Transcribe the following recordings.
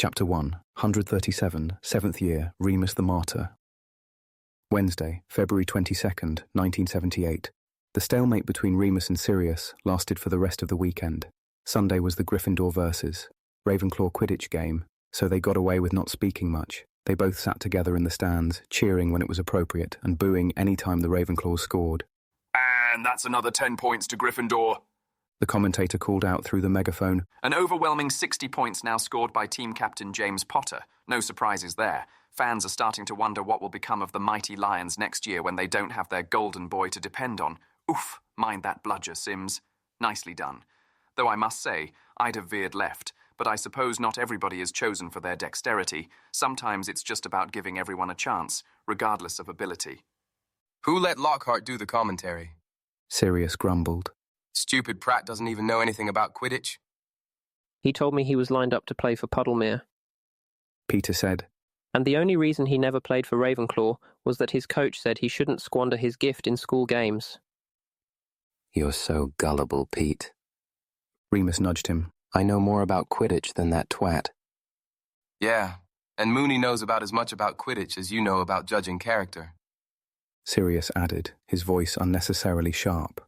Chapter 1, 137, 7th year, Remus the Martyr. Wednesday, February 22nd, 1978. The stalemate between Remus and Sirius lasted for the rest of the weekend. Sunday was the Gryffindor versus Ravenclaw Quidditch game, so they got away with not speaking much. They both sat together in the stands, cheering when it was appropriate and booing any time the Ravenclaws scored. And that's another 10 points to Gryffindor, the commentator called out through the megaphone. An overwhelming 60 points now scored by team captain James Potter. No surprises there. Fans are starting to wonder what will become of the mighty Lions next year when they don't have their golden boy to depend on. Oof, mind that bludger, Sims. Nicely done. Though I must say, I'd have veered left, but I suppose not everybody is chosen for their dexterity. Sometimes it's just about giving everyone a chance, regardless of ability. Who let Lockhart do the commentary? Sirius grumbled. Stupid Pratt doesn't even know anything about Quidditch. He told me he was lined up to play for Puddlemere. Peter said. And the only reason he never played for Ravenclaw was that his coach said he shouldn't squander his gift in school games. You're so gullible, Pete. Remus nudged him. I know more about Quidditch than that twat. Yeah, and Mooney knows about as much about Quidditch as you know about judging character. Sirius added, his voice unnecessarily sharp.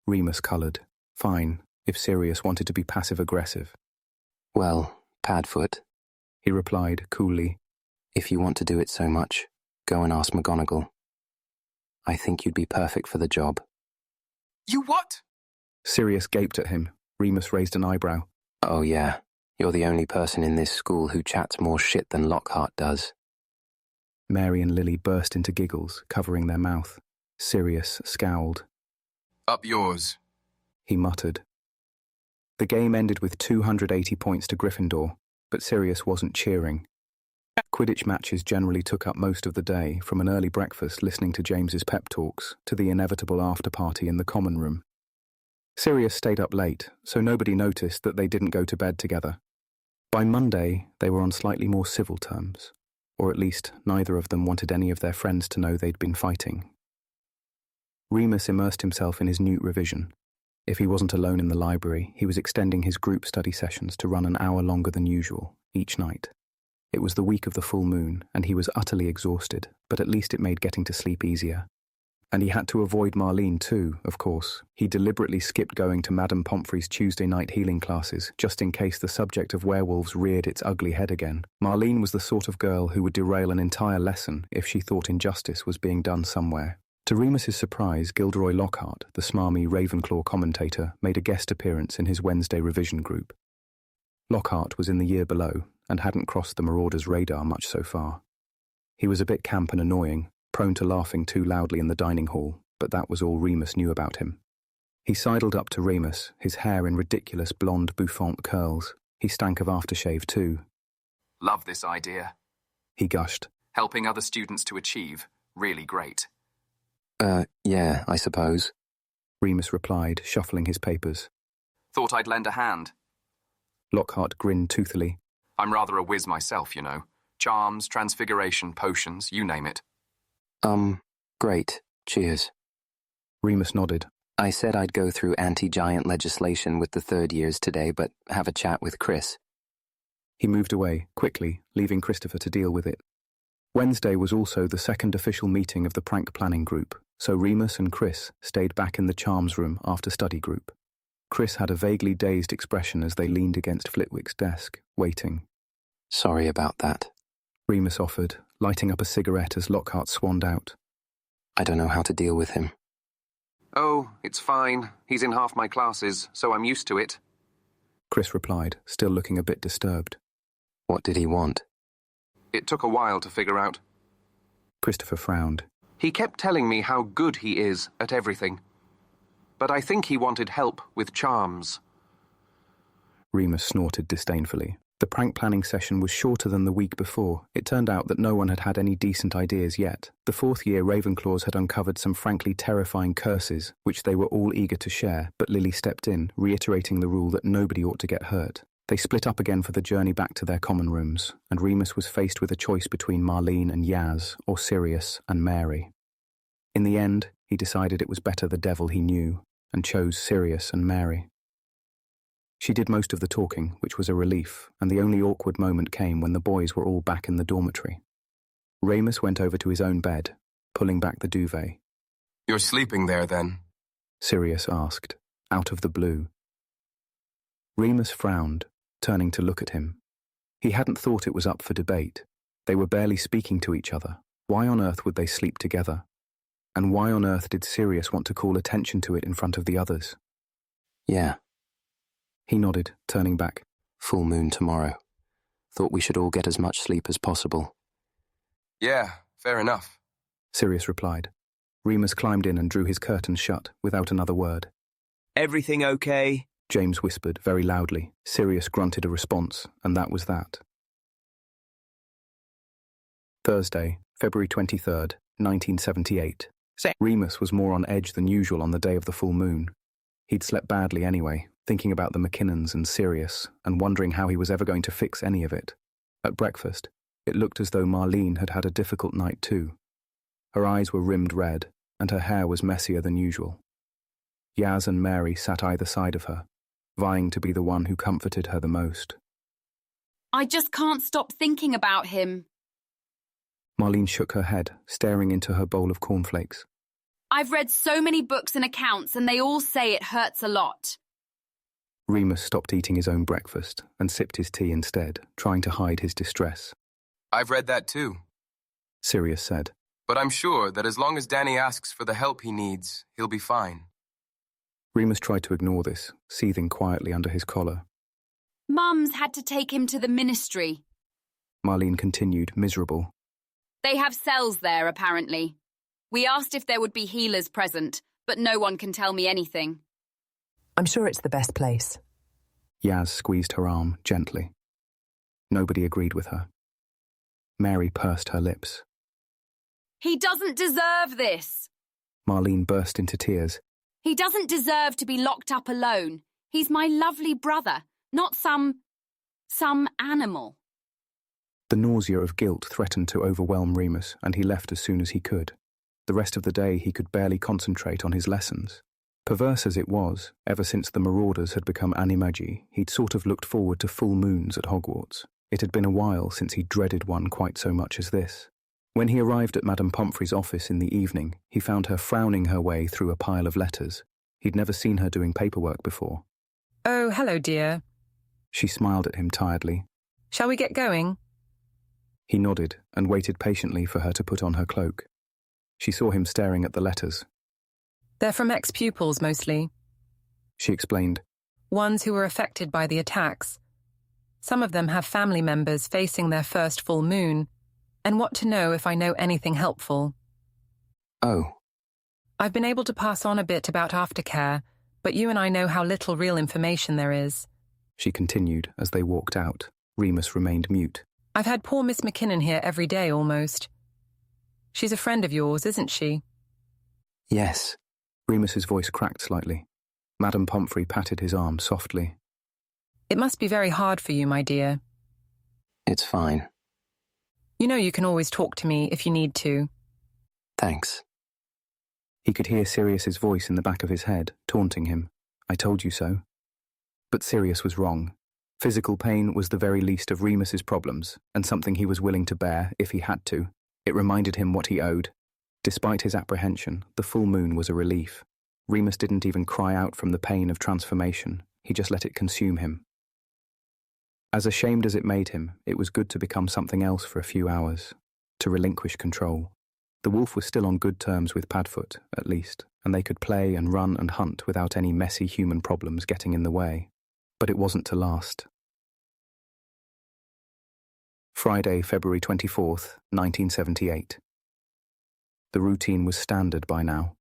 Remus coloured. Fine, if Sirius wanted to be passive-aggressive. Well, Padfoot, he replied coolly. If you want to do it so much, go and ask McGonagall. I think you'd be perfect for the job. You what? Sirius gaped at him. Remus raised an eyebrow. Oh yeah, you're the only person in this school who chats more shit than Lockhart does. Mary and Lily burst into giggles, covering their mouth. Sirius scowled. Up yours, he muttered. The game ended with 280 points to Gryffindor, but Sirius wasn't cheering. Quidditch matches generally took up most of the day, from an early breakfast listening to James's pep talks to the inevitable after-party in the common room. Sirius stayed up late, so nobody noticed that they didn't go to bed together. By Monday, they were on slightly more civil terms, or at least neither of them wanted any of their friends to know they'd been fighting. Remus immersed himself in his Newt revision. If he wasn't alone in the library, he was extending his group study sessions to run an hour longer than usual, each night. It was the week of the full moon, and he was utterly exhausted, but at least it made getting to sleep easier. And he had to avoid Marlene too, of course. He deliberately skipped going to Madame Pomfrey's Tuesday night healing classes, just in case the subject of werewolves reared its ugly head again. Marlene was the sort of girl who would derail an entire lesson if she thought injustice was being done somewhere. To Remus's surprise, Gilderoy Lockhart, the smarmy Ravenclaw commentator, made a guest appearance in his Wednesday revision group. Lockhart was in the year below, and hadn't crossed the Marauders' radar much so far. He was a bit camp and annoying, prone to laughing too loudly in the dining hall, but that was all Remus knew about him. He sidled up to Remus, his hair in ridiculous blonde bouffant curls. He stank of aftershave too. Love this idea, he gushed. Helping other students to achieve. Really great. Yeah, I suppose, Remus replied, shuffling his papers. Thought I'd lend a hand. Lockhart grinned toothily. I'm rather a whiz myself, you know. Charms, transfiguration, potions, you name it. Great. Cheers. Remus nodded. I said I'd go through anti-giant legislation with the third years today, but have a chat with Chris. He moved away, quickly, leaving Christopher to deal with it. Wednesday was also the second official meeting of the prank planning group, so Remus and Chris stayed back in the charms room after study group. Chris had a vaguely dazed expression as they leaned against Flitwick's desk, waiting. Sorry about that, Remus offered, lighting up a cigarette as Lockhart swanned out. I don't know how to deal with him. Oh, it's fine. He's in half my classes, so I'm used to it. Chris replied, still looking a bit disturbed. What did he want? It took a while to figure out. Christopher frowned. He kept telling me how good he is at everything. But I think he wanted help with charms. Remus snorted disdainfully. The prank planning session was shorter than the week before. It turned out that no one had had any decent ideas yet. The fourth year Ravenclaws had uncovered some frankly terrifying curses, which they were all eager to share, but Lily stepped in, reiterating the rule that nobody ought to get hurt. They split up again for the journey back to their common rooms, and Remus was faced with a choice between Marlene and Yaz, or Sirius and Mary. In the end, he decided it was better the devil he knew, and chose Sirius and Mary. She did most of the talking, which was a relief, and the only awkward moment came when the boys were all back in the dormitory. Remus went over to his own bed, pulling back the duvet. You're sleeping there, then? Sirius asked, out of the blue. Remus frowned, turning to look at him. He hadn't thought it was up for debate. They were barely speaking to each other. Why on earth would they sleep together? And why on earth did Sirius want to call attention to it in front of the others? Yeah. He nodded, turning back. Full moon tomorrow. Thought we should all get as much sleep as possible. Yeah, fair enough, Sirius replied. Remus climbed in and drew his curtains shut, without another word. Everything okay? James whispered very loudly. Sirius grunted a response, and that was that. Thursday, February 23rd, 1978. Remus was more on edge than usual on the day of the full moon. He'd slept badly anyway, thinking about the McKinnons and Sirius, and wondering how he was ever going to fix any of it. At breakfast, it looked as though Marlene had had a difficult night too. Her eyes were rimmed red, and her hair was messier than usual. Yaz and Mary sat either side of her, vying to be the one who comforted her the most. I just can't stop thinking about him. Marlene shook her head, staring into her bowl of cornflakes. I've read so many books and accounts, and they all say it hurts a lot. Remus stopped eating his own breakfast and sipped his tea instead, trying to hide his distress. I've read that too, Sirius said. but I'm sure that as long as Danny asks for the help he needs, he'll be fine. Remus tried to ignore this, seething quietly under his collar. Mum's had to take him to the ministry. Marlene continued, miserable. They have cells there, apparently. We asked if there would be healers present, but no one can tell me anything. I'm sure it's the best place. Yaz squeezed her arm gently. Nobody agreed with her. Mary pursed her lips. He doesn't deserve this. Marlene burst into tears. He doesn't deserve to be locked up alone. He's my lovely brother, not some animal. The nausea of guilt threatened to overwhelm Remus, and he left as soon as he could. The rest of the day he could barely concentrate on his lessons. Perverse as it was, ever since the Marauders had become animagi, he'd sort of looked forward to full moons at Hogwarts. It had been a while since he dreaded one quite so much as this. When he arrived at Madame Pomfrey's office in the evening, he found her frowning her way through a pile of letters. He'd never seen her doing paperwork before. Oh, hello, dear. She smiled at him tiredly. Shall we get going? He nodded and waited patiently for her to put on her cloak. She saw him staring at the letters. They're from ex-pupils, mostly. She explained. Ones who were affected by the attacks. Some of them have family members facing their first full moon, and want to know if I know anything helpful. Oh. I've been able to pass on a bit about aftercare, but you and I know how little real information there is. She continued as they walked out. Remus remained mute. I've had poor Miss McKinnon here every day, almost. She's a friend of yours, isn't she? Yes. Remus's voice cracked slightly. Madame Pomfrey patted his arm softly. It must be very hard for you, my dear. It's fine. You know you can always talk to me if you need to. Thanks. He could hear Sirius's voice in the back of his head, taunting him. I told you so. But Sirius was wrong. Physical pain was the very least of Remus's problems, and something he was willing to bear if he had to. It reminded him what he owed. Despite his apprehension, the full moon was a relief. Remus didn't even cry out from the pain of transformation. He just let it consume him. As ashamed as it made him, it was good to become something else for a few hours, to relinquish control. The wolf was still on good terms with Padfoot, at least, and they could play and run and hunt without any messy human problems getting in the way. But it wasn't to last. Friday, February 24th, 1978. The routine was standard by now.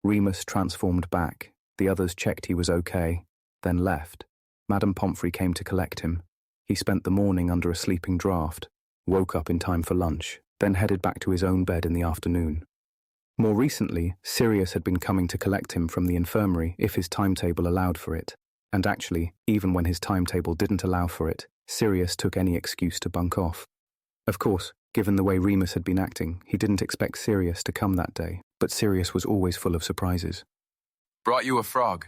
Remus transformed back, the others checked he was okay, then left. Madame Pomfrey came to collect him. He spent the morning under a sleeping draught, woke up in time for lunch, then headed back to his own bed in the afternoon. More recently, Sirius had been coming to collect him from the infirmary if his timetable allowed for it. And actually, even when his timetable didn't allow for it, Sirius took any excuse to bunk off. Of course, given the way Remus had been acting, he didn't expect Sirius to come that day, but Sirius was always full of surprises. Brought you a frog.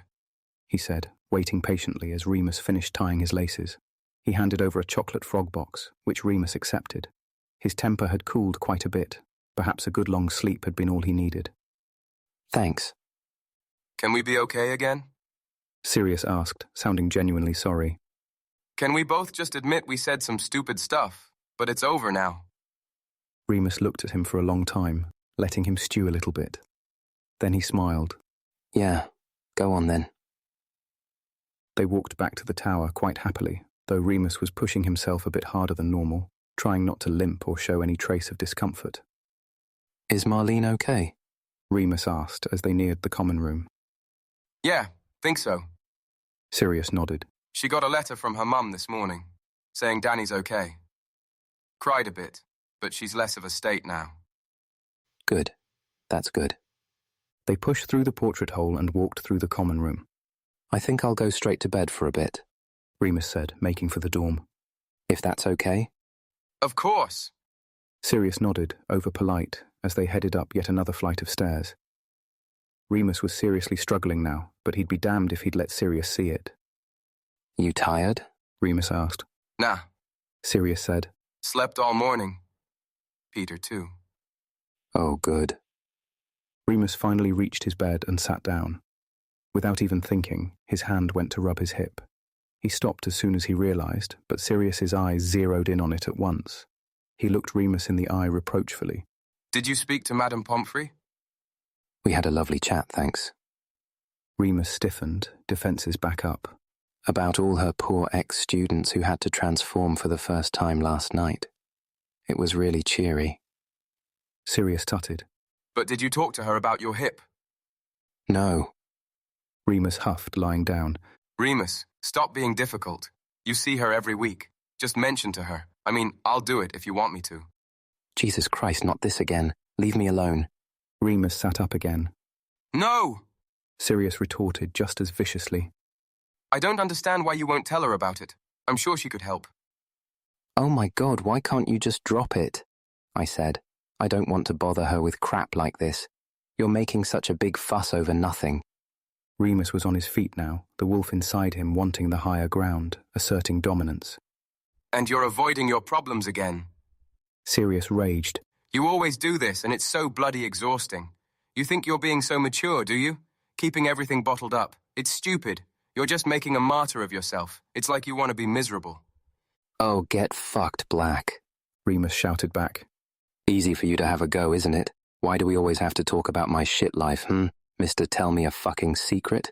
he said, waiting patiently as Remus finished tying his laces. He handed over a chocolate frog box, which Remus accepted. His temper had cooled quite a bit. Perhaps a good long sleep had been all he needed. Thanks. Can we be okay again? Sirius asked, sounding genuinely sorry. Can we both just admit we said some stupid stuff, but it's over now? Remus looked at him for a long time, letting him stew a little bit. Then he smiled. Yeah, go on then. They walked back to the tower quite happily, though Remus was pushing himself a bit harder than normal, trying not to limp or show any trace of discomfort. Is Marlene okay? Remus asked as they neared the common room. Yeah, think so. Sirius nodded. She got a letter from her mum this morning, saying Danny's okay. Cried a bit, but she's less of a state now. Good. That's good. They pushed through the portrait hole and walked through the common room. I think I'll go straight to bed for a bit, Remus said, making for the dorm. if that's okay. Of course. Sirius nodded, over-polite, as they headed up yet another flight of stairs. Remus was seriously struggling now, but he'd be damned if he'd let Sirius see it. You tired? Remus asked. Nah. Sirius said. Slept all morning. Peter, too. Oh, good. Remus finally reached his bed and sat down. Without even thinking, his hand went to rub his hip. He stopped as soon as he realized, but Sirius's eyes zeroed in on it at once. He looked Remus in the eye reproachfully. Did you speak to Madame Pomfrey? We had a lovely chat, thanks. Remus stiffened, defences back up. About all her poor ex-students who had to transform for the first time last night. It was really cheery. Sirius tutted. But did you talk to her about your hip? No. Remus huffed, lying down. Remus, stop being difficult. You see her every week. Just mention to her. I mean, I'll do it if you want me to. Jesus Christ, not this again. Leave me alone. Remus sat up again. No! Sirius retorted just as viciously. I don't understand why you won't tell her about it. I'm sure she could help. Oh my God, why can't you just drop it? I said. I don't want to bother her with crap like this. You're making such a big fuss over nothing. Remus was on his feet now, the wolf inside him wanting the higher ground, asserting dominance. And you're avoiding your problems again. Sirius raged. You always do this, and it's so bloody exhausting. You think you're being so mature, do you? Keeping everything bottled up. It's stupid. You're just making a martyr of yourself. It's like you want to be miserable. Oh, get fucked, Black. Remus shouted back. Easy for you to have a go, isn't it? Why do we always have to talk about my shit life, Mr. Tell Me a Fucking Secret?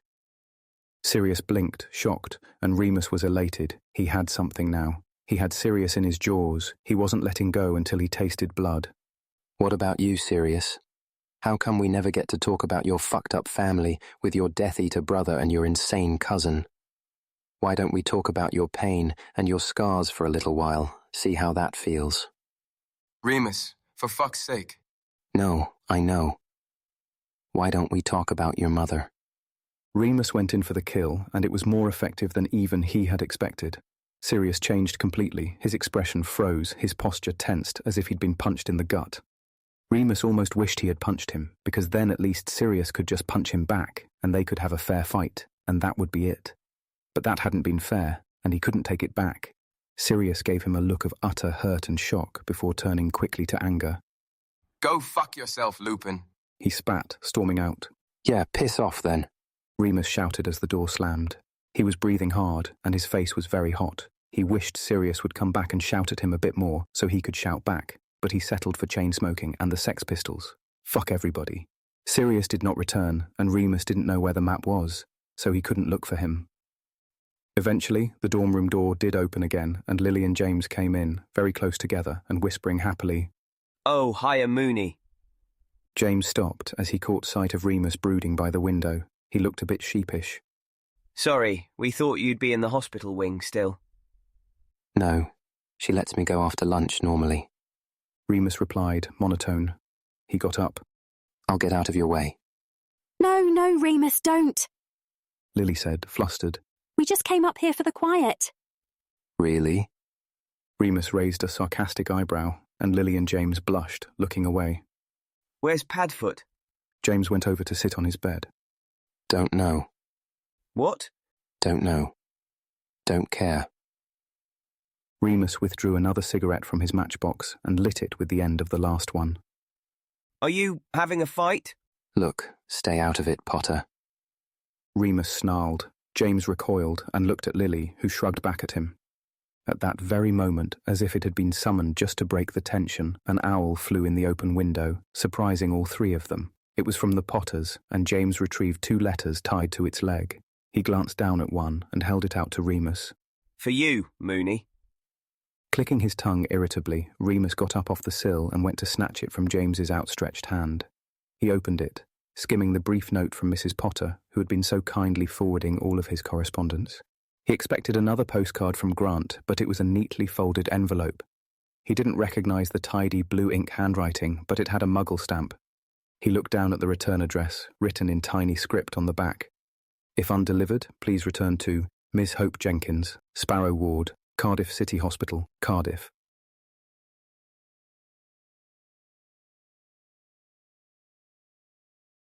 Sirius blinked, shocked, and Remus was elated. He had something now. He had Sirius in his jaws. He wasn't letting go until he tasted blood. What about you, Sirius? How come we never get to talk about your fucked-up family with your Death-Eater brother and your insane cousin? Why don't we talk about your pain and your scars for a little while, see how that feels? Remus, for fuck's sake. No, I know. Why don't we talk about your mother? Remus went in for the kill, and it was more effective than even he had expected. Sirius changed completely, his expression froze, his posture tensed, as if he'd been punched in the gut. Remus almost wished he had punched him, because then at least Sirius could just punch him back, and they could have a fair fight, and that would be it. But that hadn't been fair, and he couldn't take it back. Sirius gave him a look of utter hurt and shock before turning quickly to anger. Go fuck yourself, Lupin. He spat, storming out. Yeah, piss off then. Remus shouted as the door slammed. He was breathing hard, and his face was very hot. He wished Sirius would come back and shout at him a bit more, so he could shout back, but he settled for chain smoking and the Sex Pistols. Fuck everybody. Sirius did not return, and Remus didn't know where the map was, so he couldn't look for him. Eventually, the dorm room door did open again, and Lily and James came in, very close together, and whispering happily. Oh, hiya, Mooney. James stopped as he caught sight of Remus brooding by the window. He looked a bit sheepish. Sorry, we thought you'd be in the hospital wing still. No, she lets me go after lunch normally. Remus replied, monotone. He got up. I'll get out of your way. No, Remus, don't. Lily said, flustered. We just came up here for the quiet. Really? Remus raised a sarcastic eyebrow, and Lily and James blushed, looking away. Where's Padfoot? James went over to sit on his bed. Don't know. What? Don't know. Don't care. Remus withdrew another cigarette from his matchbox and lit it with the end of the last one. Are you having a fight? Look, stay out of it, Potter. Remus snarled. James recoiled and looked at Lily, who shrugged back at him. At that very moment, as if it had been summoned just to break the tension, an owl flew in the open window, surprising all three of them. It was from the Potters, and James retrieved 2 letters tied to its leg. He glanced down at one and held it out to Remus. For you, Mooney. Clicking his tongue irritably, Remus got up off the sill and went to snatch it from James's outstretched hand. He opened it, skimming the brief note from Mrs. Potter, who had been so kindly forwarding all of his correspondence. He expected another postcard from Grant, but it was a neatly folded envelope. He didn't recognize the tidy blue ink handwriting, but it had a Muggle stamp. He looked down at the return address, written in tiny script on the back. If undelivered, please return to Ms. Hope Jenkins, Sparrow Ward, Cardiff City Hospital, Cardiff.